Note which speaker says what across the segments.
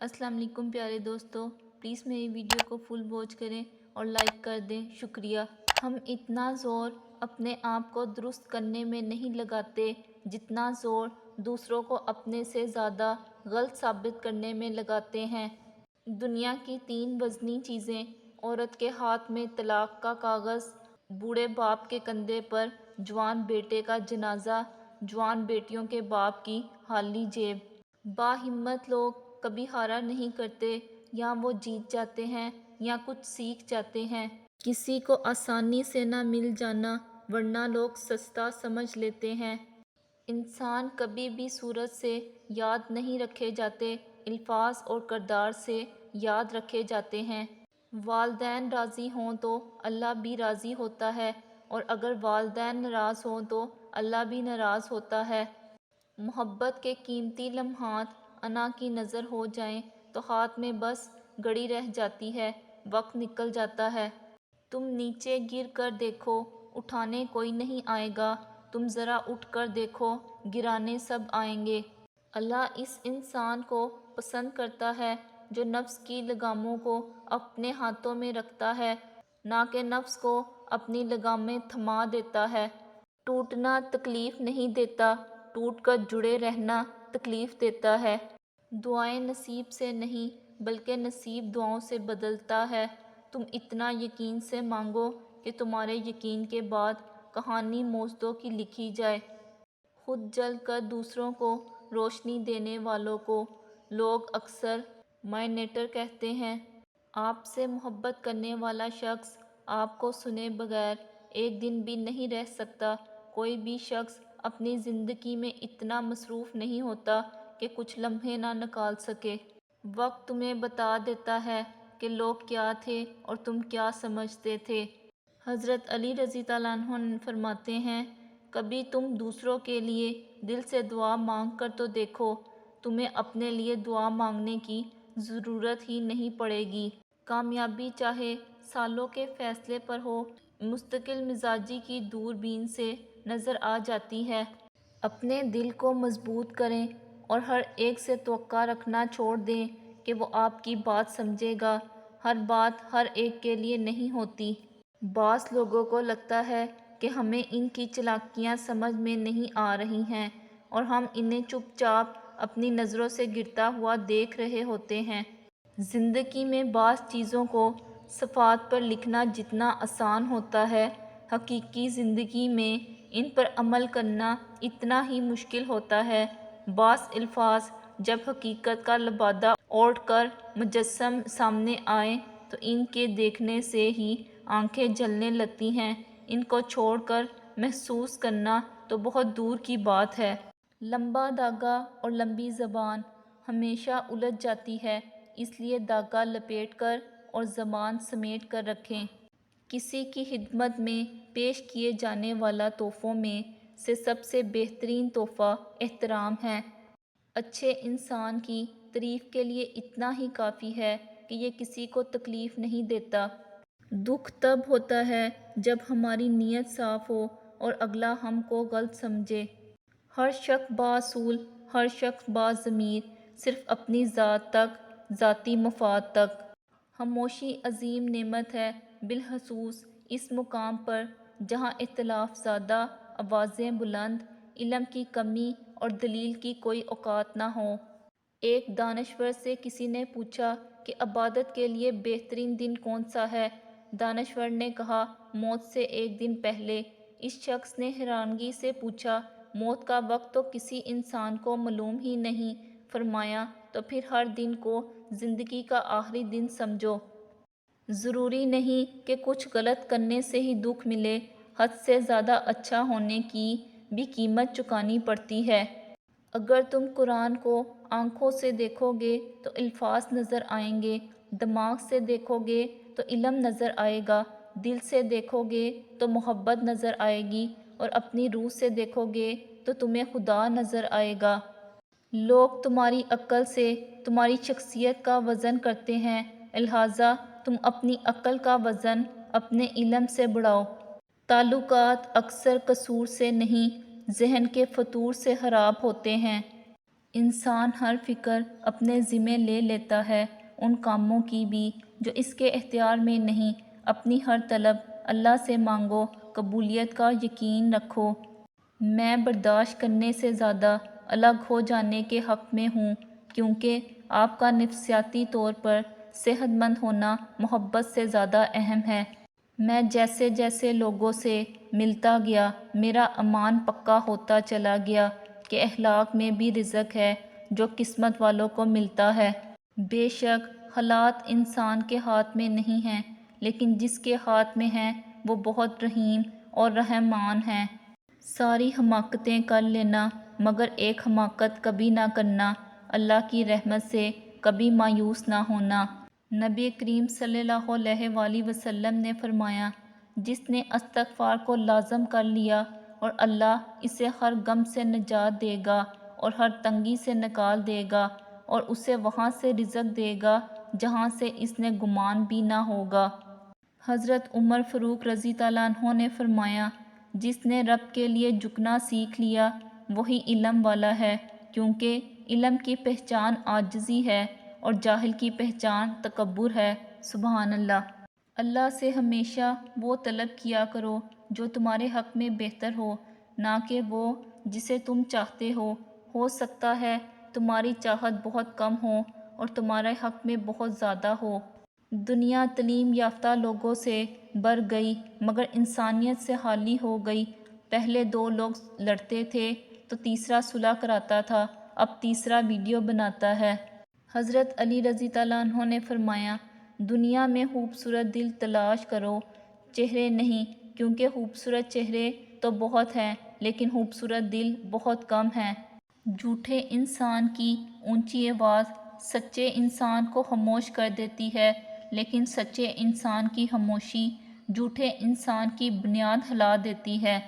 Speaker 1: السلام علیکم پیارے دوستو، پلیز میری ویڈیو کو فل واچ کریں اور لائک کر دیں، شکریہ۔ ہم اتنا زور اپنے آپ کو درست کرنے میں نہیں لگاتے جتنا زور دوسروں کو اپنے سے زیادہ غلط ثابت کرنے میں لگاتے ہیں۔ دنیا کی 3 وزنی چیزیں: عورت کے ہاتھ میں طلاق کا کاغذ، بوڑھے باپ کے کندھے پر جوان بیٹے کا جنازہ، جوان بیٹیوں کے باپ کی خالی جیب۔ باہمت لوگ کبھی ہارا نہیں کرتے، یا وہ جیت جاتے ہیں یا کچھ سیکھ جاتے ہیں۔ کسی کو آسانی سے نہ مل جانا ورنہ لوگ سستا سمجھ لیتے ہیں۔ انسان کبھی بھی صورت سے یاد نہیں رکھے جاتے، الفاظ اور کردار سے یاد رکھے جاتے ہیں۔ والدین راضی ہوں تو اللہ بھی راضی ہوتا ہے، اور اگر والدین ناراض ہوں تو اللہ بھی ناراض ہوتا ہے۔ محبت کے قیمتی لمحات انا کی نظر ہو جائیں تو ہاتھ میں بس گھڑی رہ جاتی ہے، وقت نکل جاتا ہے۔ تم نیچے گر کر دیکھو، اٹھانے کوئی نہیں آئے گا، تم ذرا اٹھ کر دیکھو، گرانے سب آئیں گے۔ اللہ اس انسان کو پسند کرتا ہے جو نفس کی لگاموں کو اپنے ہاتھوں میں رکھتا ہے، نہ کہ نفس کو اپنی لگامیں تھما دیتا ہے۔ ٹوٹنا تکلیف نہیں دیتا، ٹوٹ کر جڑے رہنا تکلیف دیتا ہے۔ دعائیں نصیب سے نہیں بلکہ نصیب دعاؤں سے بدلتا ہے۔ تم اتنا یقین سے مانگو کہ تمہارے یقین کے بعد کہانی موجدوں کی لکھی جائے۔ خود جل کر دوسروں کو روشنی دینے والوں کو لوگ اکثر مائنیٹر کہتے ہیں۔ آپ سے محبت کرنے والا شخص آپ کو سنے بغیر ایک دن بھی نہیں رہ سکتا۔ کوئی بھی شخص اپنی زندگی میں اتنا مصروف نہیں ہوتا کہ کچھ لمحے نہ نکال سکے۔ وقت تمہیں بتا دیتا ہے کہ لوگ کیا تھے اور تم کیا سمجھتے تھے۔ حضرت علی رضی اللہ عنہ فرماتے ہیں، کبھی تم دوسروں کے لیے دل سے دعا مانگ کر تو دیکھو، تمہیں اپنے لیے دعا مانگنے کی ضرورت ہی نہیں پڑے گی۔ کامیابی چاہے سالوں کے فاصلے پر ہو، مستقل مزاجی کی دوربین سے نظر آ جاتی ہے۔ اپنے دل کو مضبوط کریں اور ہر ایک سے توقع رکھنا چھوڑ دیں کہ وہ آپ کی بات سمجھے گا۔ ہر بات ہر ایک کے لیے نہیں ہوتی۔ بعض لوگوں کو لگتا ہے کہ ہمیں ان کی چالاکیاں سمجھ میں نہیں آ رہی ہیں اور ہم انہیں چپ چاپ اپنی نظروں سے گرتا ہوا دیکھ رہے ہوتے ہیں۔ زندگی میں بعض چیزوں کو صفحات پر لکھنا جتنا آسان ہوتا ہے، حقیقی زندگی میں ان پر عمل کرنا اتنا ہی مشکل ہوتا ہے۔ بعض الفاظ جب حقیقت کا لبادہ اوڑھ کر مجسم سامنے آئیں تو ان کے دیکھنے سے ہی آنکھیں جلنے لگتی ہیں، ان کو چھوڑ کر محسوس کرنا تو بہت دور کی بات ہے۔ لمبا دھاگا اور لمبی زبان ہمیشہ الجھ جاتی ہے، اس لیے دھاگا لپیٹ کر اور زبان سمیٹ کر رکھیں۔ کسی کی خدمت میں پیش کیے جانے والا تحفوں میں سے سب سے بہترین تحفہ احترام ہے۔ اچھے انسان کی تعریف کے لیے اتنا ہی کافی ہے کہ یہ کسی کو تکلیف نہیں دیتا۔ دکھ تب ہوتا ہے جب ہماری نیت صاف ہو اور اگلا ہم کو غلط سمجھے۔ ہر شخص بااصول، ہر شخص باضمیر، صرف اپنی ذات تک، ذاتی مفاد تک۔ خاموشی عظیم نعمت ہے، بالخصوص اس مقام پر جہاں اختلاف زیادہ، آوازیں بلند، علم کی کمی اور دلیل کی کوئی اوقات نہ ہو۔ ایک دانشور سے کسی نے پوچھا کہ عبادت کے لیے بہترین دن کون سا ہے؟ دانشور نے کہا، موت سے ایک دن پہلے۔ اس شخص نے حیرانگی سے پوچھا، موت کا وقت تو کسی انسان کو معلوم ہی نہیں۔ فرمایا، تو پھر ہر دن کو زندگی کا آخری دن سمجھو۔ ضروری نہیں کہ کچھ غلط کرنے سے ہی دکھ ملے، حد سے زیادہ اچھا ہونے کی بھی قیمت چکانی پڑتی ہے۔ اگر تم قرآن کو آنکھوں سے دیکھو گے تو الفاظ نظر آئیں گے، دماغ سے دیکھو گے تو علم نظر آئے گا، دل سے دیکھو گے تو محبت نظر آئے گی، اور اپنی روح سے دیکھو گے تو تمہیں خدا نظر آئے گا۔ لوگ تمہاری عقل سے تمہاری شخصیت کا وزن کرتے ہیں، لہٰذا تم اپنی عقل کا وزن اپنے علم سے بڑھاؤ۔ تعلقات اکثر قصور سے نہیں، ذہن کے فطور سے خراب ہوتے ہیں۔ انسان ہر فکر اپنے ذمے لے لیتا ہے، ان کاموں کی بھی جو اس کے اختیار میں نہیں۔ اپنی ہر طلب اللہ سے مانگو، قبولیت کا یقین رکھو۔ میں برداشت کرنے سے زیادہ الگ ہو جانے کے حق میں ہوں، کیونکہ آپ کا نفسیاتی طور پر صحت مند ہونا محبت سے زیادہ اہم ہے۔ میں جیسے جیسے لوگوں سے ملتا گیا، میرا ایمان پکا ہوتا چلا گیا کہ اخلاق میں بھی رزق ہے جو قسمت والوں کو ملتا ہے۔ بے شک حالات انسان کے ہاتھ میں نہیں ہیں، لیکن جس کے ہاتھ میں ہیں وہ بہت رحیم اور رحمان ہے۔ ساری حماقتیں کر لینا مگر ایک حماقت کبھی نہ کرنا، اللہ کی رحمت سے کبھی مایوس نہ ہونا۔ نبی کریم صلی اللہ علیہ وآلہ وسلم نے فرمایا، جس نے استغفار کو لازم کر لیا اور اللہ اسے ہر غم سے نجات دے گا اور ہر تنگی سے نکال دے گا اور اسے وہاں سے رزق دے گا جہاں سے اس نے گمان بھی نہ ہوگا۔ حضرت عمر فاروق رضی اللہ عنہ نے فرمایا، جس نے رب کے لیے جھکنا سیکھ لیا وہی علم والا ہے، کیونکہ علم کی پہچان عاجزی ہے اور جاہل کی پہچان تکبر ہے۔ سبحان اللہ۔ اللہ سے ہمیشہ وہ طلب کیا کرو جو تمہارے حق میں بہتر ہو، نہ کہ وہ جسے تم چاہتے ہو سکتا ہے تمہاری چاہت بہت کم ہو اور تمہارے حق میں بہت زیادہ ہو۔ دنیا تعلیم یافتہ لوگوں سے بھر گئی مگر انسانیت سے خالی ہو گئی۔ پہلے دو لوگ لڑتے تھے تو تیسرا صلح کراتا تھا، اب تیسرا ویڈیو بناتا ہے۔ حضرت علی رضی اللہ عنہ نے فرمایا، دنیا میں خوبصورت دل تلاش کرو، چہرے نہیں، کیونکہ خوبصورت چہرے تو بہت ہیں لیکن خوبصورت دل بہت کم ہیں۔ جھوٹے انسان کی اونچی آواز سچے انسان کو خاموش کر دیتی ہے، لیکن سچے انسان کی خاموشی جھوٹے انسان کی بنیاد ہلا دیتی ہے۔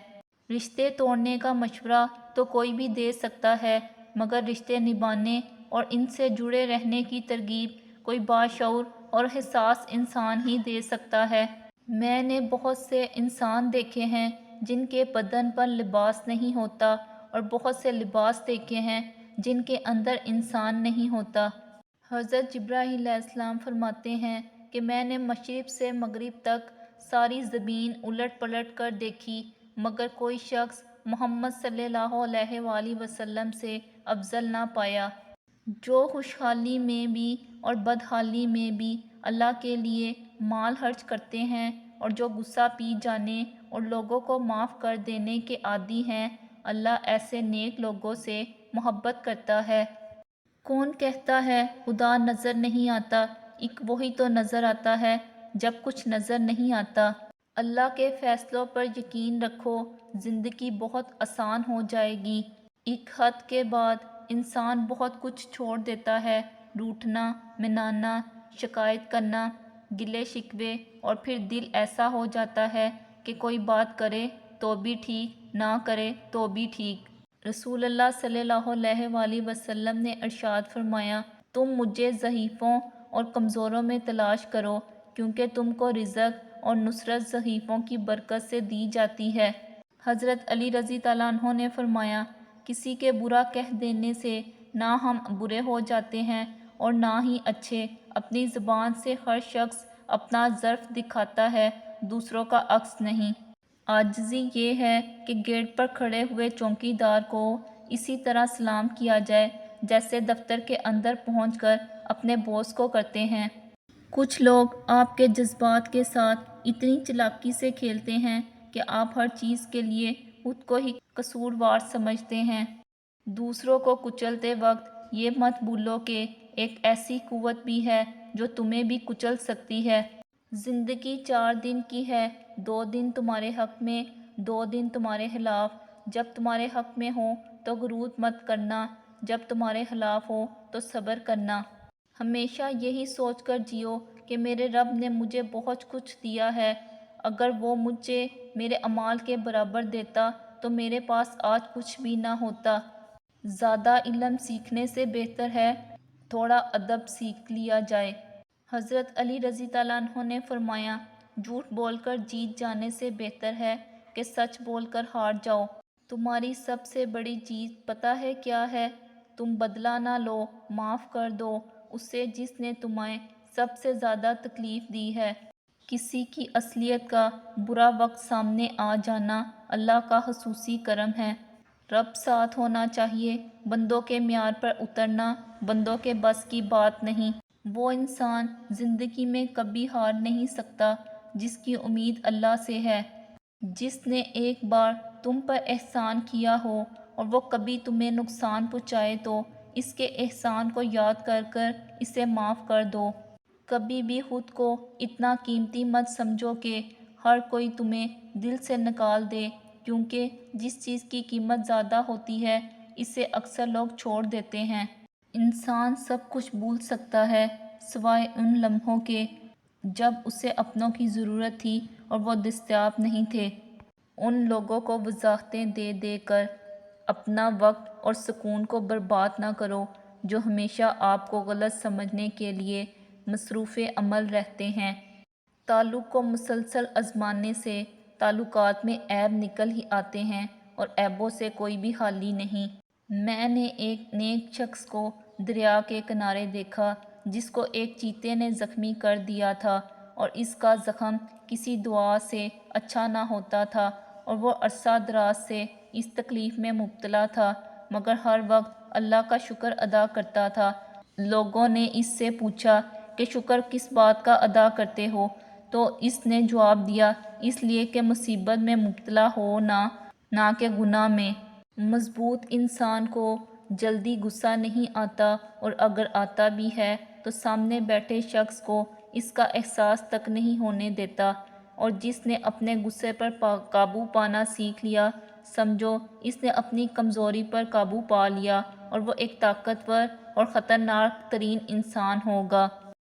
Speaker 1: رشتے توڑنے کا مشورہ تو کوئی بھی دے سکتا ہے، مگر رشتے نبھانے اور ان سے جڑے رہنے کی ترغیب کوئی باشعور اور حساس انسان ہی دے سکتا ہے۔ میں نے بہت سے انسان دیکھے ہیں جن کے بدن پر لباس نہیں ہوتا اور بہت سے لباس دیکھے ہیں جن کے اندر انسان نہیں ہوتا۔ حضرت جبرائیل علیہ السلام فرماتے ہیں کہ میں نے مشرق سے مغرب تک ساری زمین الٹ پلٹ کر دیکھی مگر کوئی شخص محمد صلی اللہ علیہ وآلہ وسلم سے افضل نہ پایا، جو خوشحالی میں بھی اور بدحالی میں بھی اللہ کے لیے مال خرچ کرتے ہیں اور جو غصہ پی جانے اور لوگوں کو معاف کر دینے کے عادی ہیں۔ اللہ ایسے نیک لوگوں سے محبت کرتا ہے۔ کون کہتا ہے خدا نظر نہیں آتا؟ ایک وہی تو نظر آتا ہے جب کچھ نظر نہیں آتا۔ اللہ کے فیصلوں پر یقین رکھو، زندگی بہت آسان ہو جائے گی۔ ایک حد کے بعد انسان بہت کچھ چھوڑ دیتا ہے، روٹھنا، منانا، شکایت کرنا، گلے شکوے، اور پھر دل ایسا ہو جاتا ہے کہ کوئی بات کرے تو بھی ٹھیک، نہ کرے تو بھی ٹھیک۔ رسول اللہ صلی اللہ علیہ وآلہ وسلم نے ارشاد فرمایا، تم مجھے ضعیفوں اور کمزوروں میں تلاش کرو، کیونکہ تم کو رزق اور نصرت ضعیفوں کی برکت سے دی جاتی ہے۔ حضرت علی رضی اللہ عنہ نے فرمایا، کسی کے برا کہہ دینے سے نہ ہم برے ہو جاتے ہیں اور نہ ہی اچھے۔ اپنی زبان سے ہر شخص اپنا ظرف دکھاتا ہے، دوسروں کا عکس نہیں۔ عاجزی یہ ہے کہ گیٹ پر کھڑے ہوئے چوکی دار کو اسی طرح سلام کیا جائے جیسے دفتر کے اندر پہنچ کر اپنے باس کو کرتے ہیں۔ کچھ لوگ آپ کے جذبات کے ساتھ اتنی چالاکی سے کھیلتے ہیں کہ آپ ہر چیز کے لیے خود کو ہی قصوروار سمجھتے ہیں۔ دوسروں کو کچلتے وقت یہ مت بھولو کہ ایک ایسی قوت بھی ہے جو تمہیں بھی کچل سکتی ہے۔ زندگی 4 دن کی ہے، 2 دن تمہارے حق میں، 2 دن تمہارے خلاف۔ جب تمہارے حق میں ہو تو غرور مت کرنا، جب تمہارے خلاف ہو تو صبر کرنا۔ ہمیشہ یہی سوچ کر جیو کہ میرے رب نے مجھے بہت کچھ دیا ہے، اگر وہ مجھے میرے اعمال کے برابر دیتا تو میرے پاس آج کچھ بھی نہ ہوتا۔ زیادہ علم سیکھنے سے بہتر ہے تھوڑا ادب سیکھ لیا جائے۔ حضرت علی رضی اللہ عنہ نے فرمایا، جھوٹ بول کر جیت جانے سے بہتر ہے کہ سچ بول کر ہار جاؤ۔ تمہاری سب سے بڑی جیت پتہ ہے کیا ہے؟ تم بدلہ نہ لو، معاف کر دو اس سے جس نے تمہیں سب سے زیادہ تکلیف دی ہے۔ کسی کی اصلیت کا برا وقت سامنے آ جانا اللہ کا خصوصی کرم ہے۔ رب ساتھ ہونا چاہیے، بندوں کے معیار پر اترنا بندوں کے بس کی بات نہیں۔ وہ انسان زندگی میں کبھی ہار نہیں سکتا جس کی امید اللہ سے ہے۔ جس نے ایک بار تم پر احسان کیا ہو اور وہ کبھی تمہیں نقصان پہنچائے تو اس کے احسان کو یاد کر کر اسے معاف کر دو۔ کبھی بھی خود کو اتنا قیمتی مت سمجھو کہ ہر کوئی تمہیں دل سے نکال دے، کیونکہ جس چیز کی قیمت زیادہ ہوتی ہے اسے اکثر لوگ چھوڑ دیتے ہیں۔ انسان سب کچھ بھول سکتا ہے سوائے ان لمحوں کے جب اسے اپنوں کی ضرورت تھی اور وہ دستیاب نہیں تھے۔ ان لوگوں کو وضاحتیں دے دے کر اپنا وقت اور سکون کو برباد نہ کرو جو ہمیشہ آپ کو غلط سمجھنے کے لیے مصروف عمل رہتے ہیں۔ تعلق کو مسلسل آزمانے سے تعلقات میں عیب نکل ہی آتے ہیں اور عیبوں سے کوئی بھی خالی نہیں۔ میں نے ایک نیک شخص کو دریا کے کنارے دیکھا جس کو ایک چیتے نے زخمی کر دیا تھا اور اس کا زخم کسی دوا سے اچھا نہ ہوتا تھا اور وہ عرصہ دراز سے اس تکلیف میں مبتلا تھا، مگر ہر وقت اللہ کا شکر ادا کرتا تھا۔ لوگوں نے اس سے پوچھا کہ شکر کس بات کا ادا کرتے ہو؟ تو اس نے جواب دیا، اس لیے کہ مصیبت میں مبتلا ہو نہ کہ گناہ میں۔ مضبوط انسان کو جلدی غصہ نہیں آتا اور اگر آتا بھی ہے تو سامنے بیٹھے شخص کو اس کا احساس تک نہیں ہونے دیتا، اور جس نے اپنے غصے پر قابو پانا سیکھ لیا سمجھو اس نے اپنی کمزوری پر قابو پا لیا اور وہ ایک طاقتور اور خطرناک ترین انسان ہوگا۔